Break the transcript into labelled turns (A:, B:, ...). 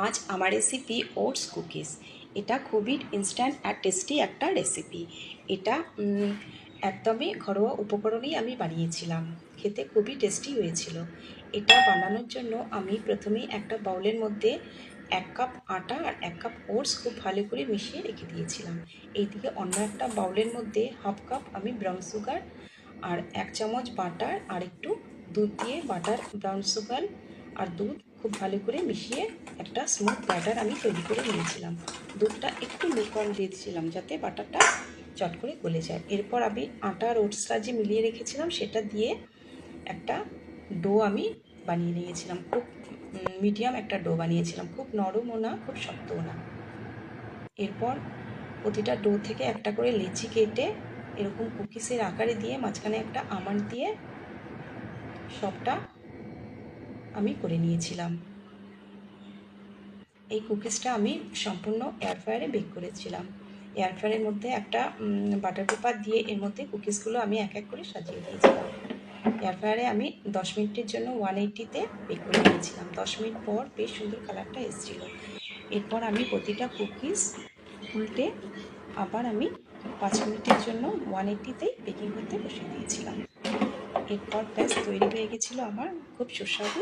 A: আজ আমার recipe oats cookies. এটা খুবই ইনস্ট্যান্ট আর টেস্টি একটা রেসিপি। এটা একদমই ঘরোয়া উপকরণেই আমি বানিয়েছিলাম। খেতে খুবই টেস্টি হয়েছিল। এটা বানানোর জন্য আমি প্রথমেই একটা বাউলের মধ্যে 1 কাপ আটা আর 1 কাপ ওটস খুব ভালো করে মিশিয়ে রেখে দিয়েছিলাম। এইদিকে অন্য একটা বাউলের মধ্যে 1/2 কাপ আমি ব্রাউন সুগার আর 1 চামচ বাটার আর একটু দুধ দিয়ে বাটার, ব্রাউন সুগার আর দুধ খুব ভালো করে মিশিয়ে একটা স্মুথ ব্যাটার আমি তৈরি করে নিয়েছিলাম। দুধটা একটু লুকওয়ার্ম দিয়েছিলাম যাতে বাটারটা চট করে গলে যায়। এরপর আমি আটা আর ওটসটা যে মিলিয়ে রেখেছিলাম সেটা দিয়ে একটা ডো আমি বানিয়ে নিয়েছিলাম। খুব মিডিয়াম একটা ডো বানিয়েছিলাম, খুব নরমও না খুব শক্তও না। এরপর প্রতিটা ডো থেকে একটা করে লেচি কেটে এরকম কুকিজের আকারে দিয়ে মাঝখানে একটা আমন্ড দিয়ে সবটা আমি করে নিয়েছিলাম। এই কুকিজটা আমি সম্পূর্ণ এয়ার ফ্রায়ারে বেক করেছিলাম। এয়ার ফ্রায়ারের মধ্যে একটা বাটার পেপার দিয়ে এর মধ্যে কুকিজগুলো আমি এক এক করে সাজিয়ে দিয়েছিলাম। এয়ার ফ্রায়ারে আমি 10 মিনিটের জন্য 180-তে বেক করে নিয়েছিলাম। 10 মিনিট পর বেশ সুন্দর কালারটা এসেছিল। এরপর আমি প্রতিটা কুকিজ উল্টে আবার আমি 5 মিনিটের জন্য 180-তেই বেকিং করতে বসিয়ে দিয়েছিলাম। এরপর ব্যাস তৈরি হয়ে গেছিলো আমার খুব সুস্বাদু